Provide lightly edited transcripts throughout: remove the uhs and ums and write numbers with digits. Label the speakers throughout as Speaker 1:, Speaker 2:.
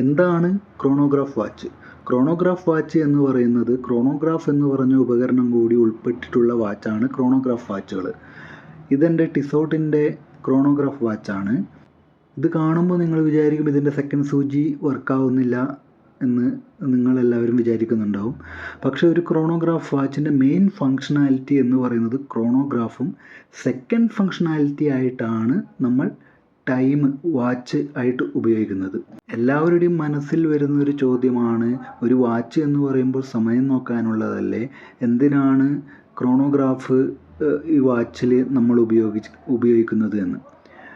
Speaker 1: എന്താണ് chronograph watch? Chronograph watch എന്ന് പറയുന്നത് ക്രോണോഗ്രാഫ് എന്ന് പറഞ്ഞ ഉപകരണം കൂടി ഉൾപ്പെട്ടിട്ടുള്ള വാച്ചാണ് ക്രോണോഗ്രാഫ് വാച്ചുകൾ. ഇതെൻ്റെ ടിസോട്ടിൻ്റെ ക്രോണോഗ്രാഫ് വാച്ചാണ്. ഇത് കാണുമ്പോൾ നിങ്ങൾ വിചാരിക്കും ഇതിൻ്റെ സെക്കൻഡ് സൂചി വർക്കാവുന്നില്ല എന്ന് നിങ്ങളെല്ലാവരും വിചാരിക്കുന്നുണ്ടാവും. പക്ഷേ ഒരു ക്രോണോഗ്രാഫ് വാച്ചിൻ്റെ മെയിൻ ഫങ്ഷണാലിറ്റി എന്ന് പറയുന്നത് ക്രോണോഗ്രാഫും സെക്കൻഡ് ഫങ്ഷണാലിറ്റി ആയിട്ടാണ് നമ്മൾ ടൈം വാച്ച് ആയിട്ട് ഉപയോഗിക്കുന്നത്. എല്ലാവരുടെയും മനസ്സിൽ വരുന്നൊരു ചോദ്യമാണ്, ഒരു വാച്ച് എന്ന് പറയുമ്പോൾ സമയം നോക്കാനുള്ളതല്ലേ, എന്തിനാണ് ക്രോണോഗ്രാഫ് ഈ വാച്ചിൽ നമ്മൾ ഉപയോഗിക്കുന്നത് എന്ന്.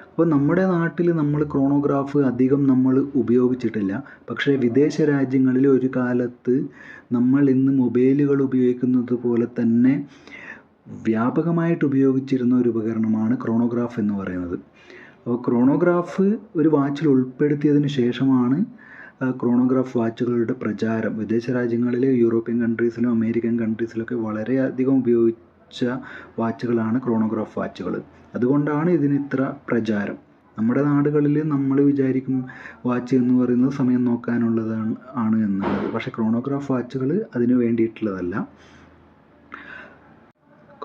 Speaker 1: അപ്പോൾ നമ്മുടെ നാട്ടിൽ നമ്മൾ ക്രോണോഗ്രാഫ് അധികം നമ്മൾ ഉപയോഗിച്ചിട്ടില്ല. പക്ഷേ വിദേശ രാജ്യങ്ങളിൽ ഒരു കാലത്ത് നമ്മൾ ഇന്ന് മൊബൈലുകൾ ഉപയോഗിക്കുന്നത് പോലെ തന്നെ വ്യാപകമായിട്ട് ഉപയോഗിച്ചിരുന്ന ഒരു ഉപകരണമാണ് ക്രോണോഗ്രാഫ് എന്ന് പറയുന്നത്. അപ്പോൾ ക്രോണോഗ്രാഫ് ഒരു വാച്ചിൽ ഉൾപ്പെടുത്തിയതിന് ശേഷമാണ് ക്രോണോഗ്രാഫ് വാച്ചുകളുടെ പ്രചാരം വിദേശ രാജ്യങ്ങളിലെ യൂറോപ്യൻ കൺട്രീസിലും അമേരിക്കൻ കൺട്രീസിലൊക്കെ വളരെയധികം ഉപയോഗിച്ച വാച്ചുകളാണ് ക്രോണോഗ്രാഫ് വാച്ചുകൾ. അതുകൊണ്ടാണ് ഇതിന് ഇത്ര പ്രചാരം. നമ്മുടെ നാടുകളിൽ നമ്മൾ വിചാരിക്കും വാച്ച് എന്ന് പറയുന്നത് സമയം നോക്കാനുള്ളതാണ് എന്നുള്ളത്. പക്ഷേ ക്രോണോഗ്രാഫ് വാച്ചുകൾ അതിന് വേണ്ടിയിട്ടുള്ളതല്ല.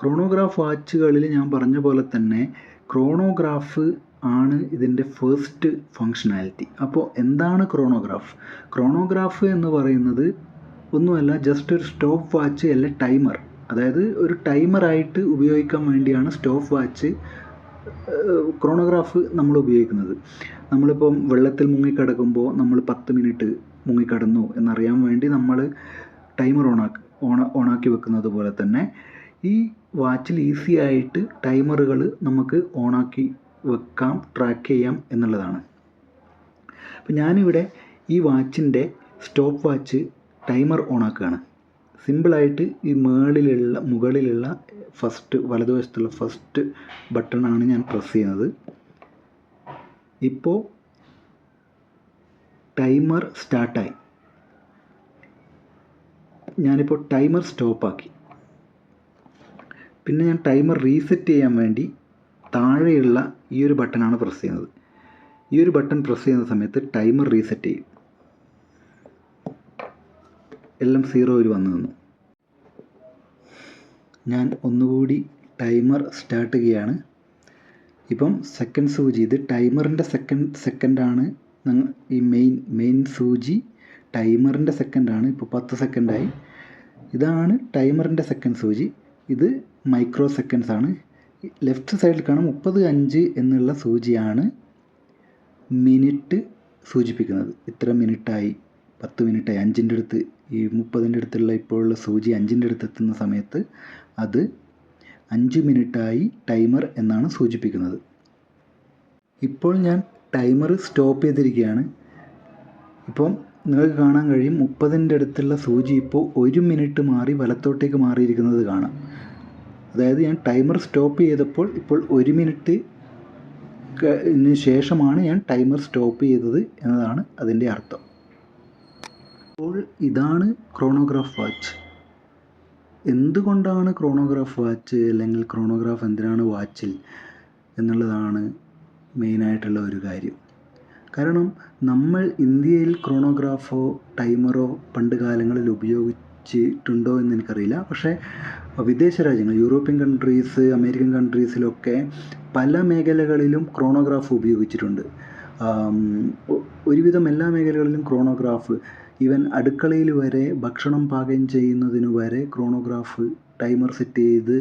Speaker 1: ക്രോണോഗ്രാഫ് വാച്ചുകളിൽ ഞാൻ പറഞ്ഞ പോലെ തന്നെ ക്രോണോഗ്രാഫ് ആണ് ഇതിൻ്റെ ഫസ്റ്റ് ഫങ്ഷനാലിറ്റി. അപ്പോൾ എന്താണ് ക്രോണോഗ്രാഫ്? ക്രോണോഗ്രാഫ് എന്ന് പറയുന്നത് ഒന്നുമല്ല, ജസ്റ്റ് ഒരു സ്റ്റോപ്പ് വാച്ച് അല്ല ടൈമർ. അതായത് ഒരു ടൈമറായിട്ട് ഉപയോഗിക്കാൻ വേണ്ടിയാണ് സ്റ്റോപ്പ് വാച്ച് ക്രോണോഗ്രാഫ് നമ്മൾ ഉപയോഗിക്കുന്നത്. നമ്മളിപ്പം വെള്ളത്തിൽ മുങ്ങിക്കിടക്കുമ്പോൾ നമ്മൾ 10 മിനിറ്റ് മുങ്ങിക്കിടന്നു എന്നറിയാൻ വേണ്ടി നമ്മൾ ടൈമർ ഓണാക്കി വെക്കുന്നത് പോലെ തന്നെ ഈ വാച്ചിൽ ഈസി ആയിട്ട് ടൈമറുകൾ നമുക്ക് ഓണാക്കി വെക്കാം, ട്രാക്ക് ചെയ്യാം എന്നുള്ളതാണ്. അപ്പം ഞാനിവിടെ ഈ വാച്ചിൻ്റെ സ്റ്റോപ്പ് വാച്ച് ടൈമർ ഓണാക്കുകയാണ്. സിമ്പിളായിട്ട് ഈ മുകളിലുള്ള വലതുവശത്തുള്ള ഫസ്റ്റ് ബട്ടണാണ് ഞാൻ പ്രസ് ചെയ്യുന്നത്. ഇപ്പോൾ ടൈമർ സ്റ്റാർട്ടായി. ഞാനിപ്പോൾ ടൈമർ സ്റ്റോപ്പാക്കി. പിന്നെ ഞാൻ ടൈമർ റീസെറ്റ് ചെയ്യാൻ വേണ്ടി താഴെയുള്ള ഈ ഒരു ബട്ടണാണ് പ്രസ് ചെയ്യുന്നത്. ഈ ഒരു ബട്ടൺ പ്രസ് ചെയ്യുന്ന സമയത്ത് ടൈമർ റീസെറ്റ് ചെയ്യും. എല്ലാം 0-ൽ വന്നു നിന്നു. ഞാൻ ഒന്നുകൂടി ടൈമർ സ്റ്റാർട്ട് ചെയ്യുകയാണ്. ഇപ്പം സെക്കൻഡ് സൂചി, ഇത് ടൈമറിൻ്റെ സെക്കൻഡാണ്. ഈ മെയിൻ സൂചി ടൈമറിൻ്റെ സെക്കൻഡാണ്. ഇപ്പോൾ 10 സെക്കൻഡായി. ഇതാണ് ടൈമറിൻ്റെ സെക്കൻഡ് സൂചി. ഇത് മൈക്രോ സെക്കൻഡ്സ് ആണ്. ലെഫ്റ്റ് സൈഡിൽ കാണാം 30:05 എന്നുള്ള സൂചിയാണ് മിനിറ്റ് സൂചിപ്പിക്കുന്നത്. ഇത്ര മിനിറ്റായി, 10 മിനിറ്റായി. 5ൻ്റെ അടുത്ത്, ഈ 30ൻ്റെ അടുത്തുള്ള ഇപ്പോഴുള്ള സൂചി 5ൻ്റെ അടുത്ത് എത്തുന്ന സമയത്ത് അത് 5 മിനിറ്റായി ടൈമർ എന്നാണ് സൂചിപ്പിക്കുന്നത്. ഇപ്പോൾ ഞാൻ ടൈമർ സ്റ്റോപ്പ് ചെയ്തിരിക്കുകയാണ്. ഇപ്പം നിങ്ങൾക്ക് കാണാൻ കഴിയും 30ൻ്റെ അടുത്തുള്ള സൂചി ഇപ്പോൾ 1 മിനിറ്റ് മാറി വലത്തോട്ടേക്ക് മാറിയിരിക്കുന്നത് കാണാം. അതായത് ഞാൻ ടൈമർ സ്റ്റോപ്പ് ചെയ്തപ്പോൾ ഇപ്പോൾ 1 മിനിറ്റിന് ശേഷമാണ് ഞാൻ ടൈമർ സ്റ്റോപ്പ് ചെയ്തത് എന്നതാണ് അതിൻ്റെ അർത്ഥം. അപ്പോൾ ഇതാണ് ക്രോണോഗ്രാഫ് വാച്ച്. എന്തുകൊണ്ടാണ് ക്രോണോഗ്രാഫ് വാച്ച്, അല്ലെങ്കിൽ ക്രോണോഗ്രാഫ് എന്തിനാണ് വാച്ചിൽ എന്നുള്ളതാണ് മെയിനായിട്ടുള്ള ഒരു കാര്യം. കാരണം നമ്മൾ ഇന്ത്യയിൽ ക്രോണോഗ്രാഫോ ടൈമറോ പണ്ട് കാലങ്ങളിൽ ഉപയോഗിച്ചിട്ടുണ്ടോ എന്ന് എനിക്കറിയില്ല. പക്ഷേ വിദേശ രാജ്യങ്ങൾ, യൂറോപ്യൻ കൺട്രീസ്, അമേരിക്കൻ കൺട്രീസിലൊക്കെ പല മേഖലകളിലും ക്രോണോഗ്രാഫ് ഉപയോഗിച്ചിട്ടുണ്ട്. ഒരുവിധം എല്ലാ മേഖലകളിലും ക്രോണോഗ്രാഫ്, ഈവൻ അടുക്കളയിൽ വരെ ഭക്ഷണം പാകം ചെയ്യുന്നതിന് വരെ ക്രോണോഗ്രാഫ് ടൈമർ സെറ്റ് ചെയ്ത്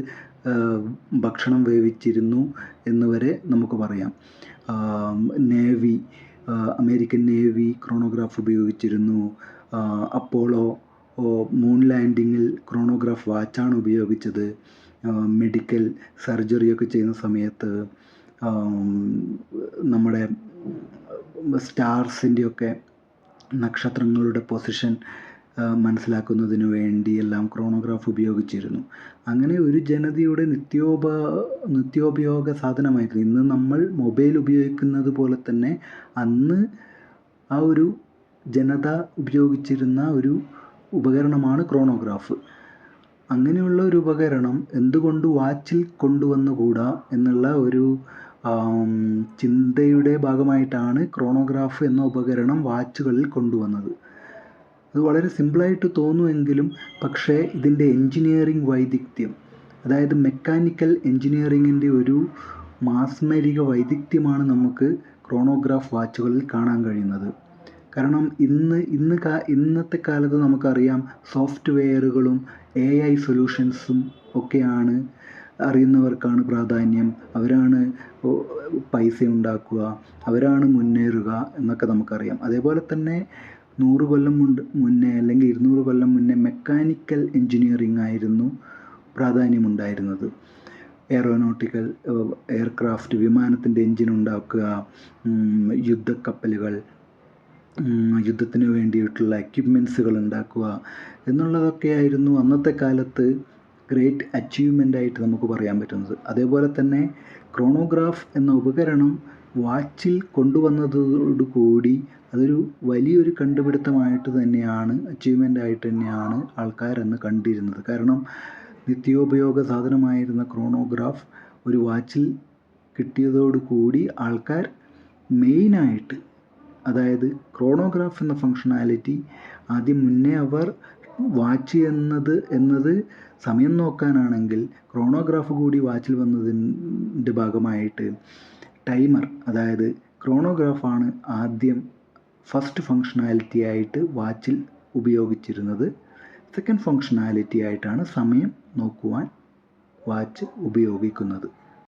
Speaker 1: ഭക്ഷണം വേവിച്ചിരുന്നു എന്ന് വരെ നമുക്ക് പറയാം. നേവി, അമേരിക്കൻ നേവി ക്രോണോഗ്രാഫ് ഉപയോഗിച്ചിരുന്നു. അപ്പോളോ മൂൺ ലാൻഡിങ്ങിൽ ക്രോണോഗ്രാഫ് വാച്ചാണ് ഉപയോഗിച്ചത്. മെഡിക്കൽ സർജറിയൊക്കെ ചെയ്യുന്ന സമയത്ത് നമ്മുടെ സ്റ്റാർസിൻ്റെയൊക്കെ നക്ഷത്രങ്ങളുടെ പൊസിഷൻ മനസ്സിലാക്കുന്നതിന് വേണ്ടിയെല്ലാം ക്രോണോഗ്രാഫ് ഉപയോഗിച്ചിരുന്നു. അങ്ങനെ ഒരു ജനതയുടെ നിത്യോപയോഗ സാധനമായിരുന്നു. ഇന്ന് നമ്മൾ മൊബൈൽ ഉപയോഗിക്കുന്നത് പോലെ തന്നെ അന്ന് ആ ഒരു ജനത ഉപയോഗിച്ചിരുന്ന ഒരു ഉപകരണമാണ് ക്രോണോഗ്രാഫ്. അങ്ങനെയുള്ള ഒരു ഉപകരണം എന്തുകൊണ്ട് വാച്ചിൽ കൊണ്ടുവന്നുകൂടാ എന്നുള്ള ഒരു ചിന്തയുടെ ഭാഗമായിട്ടാണ് ക്രോണോഗ്രാഫ് എന്ന ഉപകരണം വാച്ചുകളിൽ കൊണ്ടുവന്നത്. അത് വളരെ സിമ്പിളായിട്ട് തോന്നുമെങ്കിലും പക്ഷേ ഇതിൻ്റെ എൻജിനീയറിംഗ് വൈദഗ്ധ്യം, അതായത് മെക്കാനിക്കൽ എൻജിനീയറിങ്ങിൻ്റെ ഒരു മാസ്മരിക വൈദഗ്ധ്യമാണ് നമുക്ക് ക്രോണോഗ്രാഫ് വാച്ചുകളിൽ കാണാൻ കഴിയുന്നത്. കാരണം ഇന്നത്തെ കാലത്ത് നമുക്കറിയാം, സോഫ്റ്റ്വെയറുകളും AI സൊല്യൂഷൻസും ഒക്കെയാണ് അറിയുന്നവർക്കാണ് പ്രാധാന്യം, അവരാണ് പൈസ ഉണ്ടാക്കുക, അവരാണ് മുന്നേറുക എന്നൊക്കെ നമുക്കറിയാം. അതേപോലെ തന്നെ 100 കൊല്ലം മുന്നേ അല്ലെങ്കിൽ 200 കൊല്ലം മുന്നേ മെക്കാനിക്കൽ എൻജിനീയറിംഗ് ആയിരുന്നു പ്രാധാന്യമുണ്ടായിരുന്നത്. എയറോനോട്ടിക്കൽ എയർക്രാഫ്റ്റ്, വിമാനത്തിൻ്റെ എൻജിൻ ഉണ്ടാക്കുക, യുദ്ധക്കപ്പലുകൾ, യുദ്ധത്തിന് വേണ്ടിയിട്ടുള്ള എക്യുപ്മെൻസുകൾ ഉണ്ടാക്കുക എന്നുള്ളതൊക്കെയായിരുന്നു അന്നത്തെ കാലത്ത് ഗ്രേറ്റ് അച്ചീവ്മെൻ്റ് ആയിട്ട് നമുക്ക് പറയാൻ പറ്റുന്നത്. അതേപോലെ തന്നെ ക്രോണോഗ്രാഫ് എന്ന ഉപകരണം വാച്ചിൽ കൊണ്ടുവന്നതോടുകൂടി അതൊരു വലിയൊരു കണ്ടുപിടുത്തമായിട്ട് തന്നെയാണ്, അച്ചീവ്മെൻ്റ് ആയിട്ട് തന്നെയാണ് ആൾക്കാരന്ന് കണ്ടിരുന്നത്. കാരണം നിത്യോപയോഗ സാധനമായിരുന്ന ക്രോണോഗ്രാഫ് ഒരു വാച്ചിൽ കിട്ടിയതോടുകൂടി ആൾക്കാർ മെയിനായിട്ട്, അതായത് ക്രോണോഗ്രാഫ് എന്ന ഫങ്ഷണാലിറ്റി മുന്നേ അവർ വാച്ച് എന്നത് സമയം നോക്കാനാണെങ്കിൽ, ക്രോണോഗ്രാഫ് കൂടി വാച്ചിൽ വന്നതിൻ്റെ ഭാഗമായിട്ട് ടൈമർ, അതായത് ക്രോണോഗ്രാഫാണ് ആദ്യം ഫസ്റ്റ് ഫങ്ഷണാലിറ്റി ആയിട്ട് വാച്ചിൽ ഉപയോഗിച്ചിരുന്നത്. സെക്കൻഡ് ഫങ്ഷണാലിറ്റി ആയിട്ടാണ് സമയം നോക്കുവാൻ വാച്ച് ഉപയോഗിക്കുന്നത്.